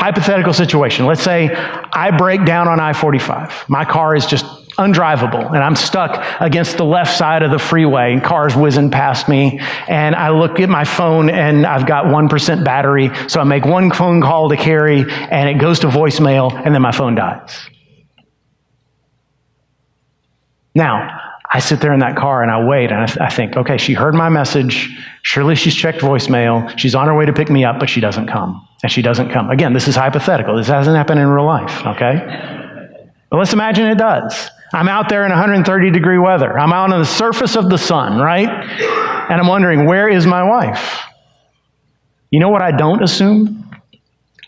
hypothetical situation. Let's say I break down on I-45. My car is just undrivable, and I'm stuck against the left side of the freeway, and cars whizzing past me, and I look at my phone, and I've got 1% battery, so I make one phone call to Carrie, and it goes to voicemail, and then my phone dies. Now, I sit there in that car, and I wait, and I think, okay, she heard my message, surely she's checked voicemail, she's on her way to pick me up, but she doesn't come, and she doesn't come. Again, this is hypothetical. This hasn't happened in real life, okay? But let's imagine it does. I'm out there in 130-degree weather. I'm out on the surface of the sun, right? And I'm wondering, where is my wife? You know what I don't assume?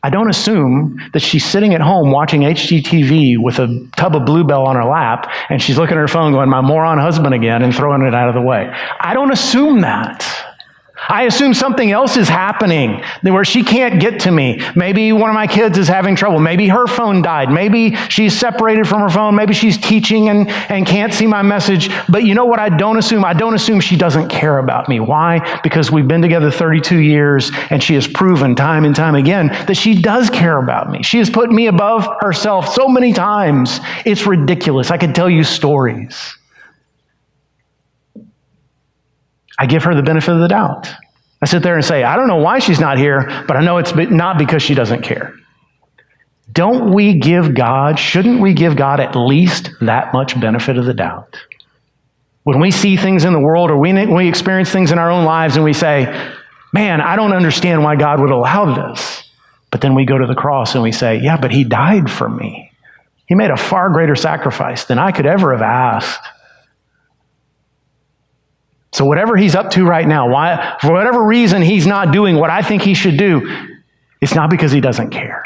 I don't assume that she's sitting at home watching HGTV with a tub of Bluebell on her lap, and she's looking at her phone going, my moron husband again, and throwing it out of the way. I don't assume that. I assume something else is happening where she can't get to me. Maybe one of my kids is having trouble. Maybe her phone died. Maybe she's separated from her phone. Maybe she's teaching and can't see my message. But you know what I don't assume? I don't assume she doesn't care about me. Why? Because we've been together 32 years, and she has proven time and time again that she does care about me. She has put me above herself so many times. It's ridiculous. I could tell you stories. I give her the benefit of the doubt. I sit there and say, I don't know why she's not here, but I know it's not because she doesn't care. Shouldn't we give God at least that much benefit of the doubt? When we see things in the world, or we experience things in our own lives, and we say, man, I don't understand why God would allow this. But then we go to the cross and we say, yeah, but he died for me. He made a far greater sacrifice than I could ever have asked. So whatever he's up to right now, for whatever reason he's not doing what I think he should do, it's not because he doesn't care.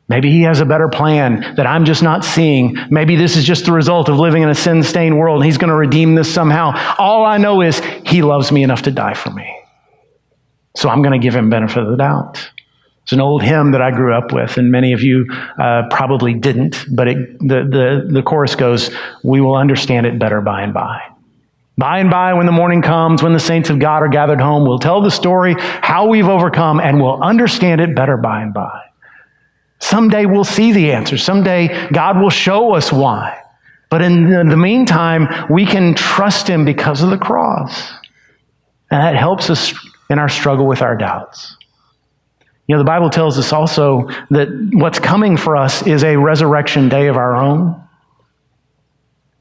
Maybe he has a better plan that I'm just not seeing. Maybe this is just the result of living in a sin-stained world, and he's going to redeem this somehow. All I know is he loves me enough to die for me. So I'm going to give him benefit of the doubt. It's an old hymn that I grew up with, and many of you probably didn't, but the chorus goes, we will understand it better by and by. By and by, when the morning comes, when the saints of God are gathered home, we'll tell the story, how we've overcome, and we'll understand it better by and by. Someday we'll see the answer. Someday God will show us why. But in the meantime, we can trust him because of the cross. And that helps us in our struggle with our doubts. You know, the Bible tells us also that what's coming for us is a resurrection day of our own.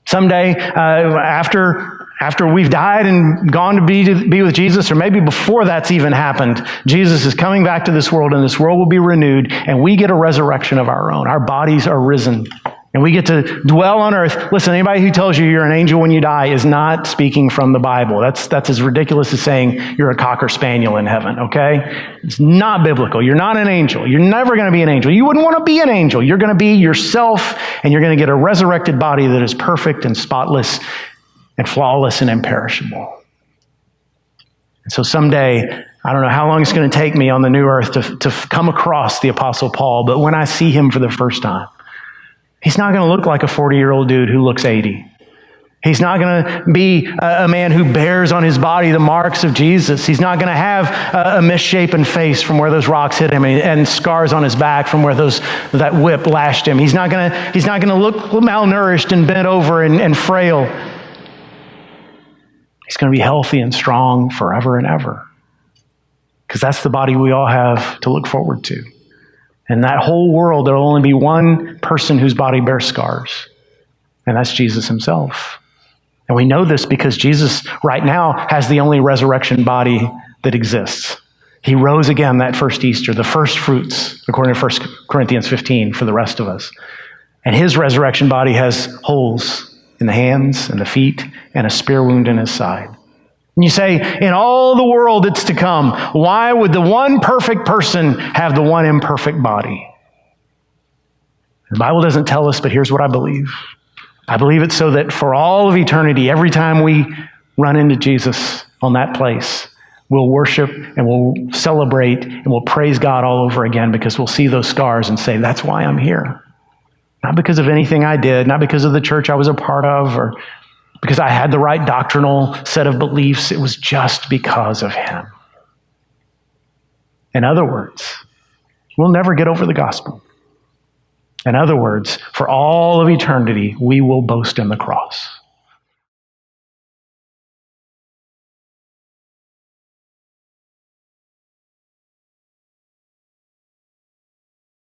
Someday, after we've died and gone to be with Jesus, or maybe before that's even happened, Jesus is coming back to this world, and this world will be renewed, and we get a resurrection of our own. Our bodies are risen, and we get to dwell on earth. Listen, anybody who tells you you're an angel when you die is not speaking from the Bible. That's as ridiculous as saying you're a cocker spaniel in heaven, okay? It's not biblical. You're not an angel. You're never going to be an angel. You wouldn't want to be an angel. You're going to be yourself, and you're going to get a resurrected body that is perfect and spotless and flawless and imperishable. And so someday, I don't know how long it's going to take me on the new earth to come across the Apostle Paul, but when I see him for the first time, he's not going to look like a 40-year-old dude who looks 80. He's not going to be a man who bears on his body the marks of Jesus. He's not going to have a misshapen face from where those rocks hit him, and scars on his back from where that whip lashed him. He's not going to look malnourished and bent over and frail. He's going to be healthy and strong forever and ever. Because that's the body we all have to look forward to. In that whole world, there will only be one person whose body bears scars. And that's Jesus himself. And we know this because Jesus right now has the only resurrection body that exists. He rose again that first Easter, the first fruits, according to 1 Corinthians 15 for the rest of us. And his resurrection body has holes in the hands and the feet, and a spear wound in his side. And you say, in all the world that's to come, why would the one perfect person have the one imperfect body? The Bible doesn't tell us, but here's what I believe. I believe it's so that for all of eternity, every time we run into Jesus on that place, we'll worship and we'll celebrate and we'll praise God all over again, because we'll see those scars and say, that's why I'm here. Not because of anything I did, not because of the church I was a part of, or because I had the right doctrinal set of beliefs. It was just because of him. In other words, We'll never get over the gospel. In other words, for all of eternity, we will boast in the cross.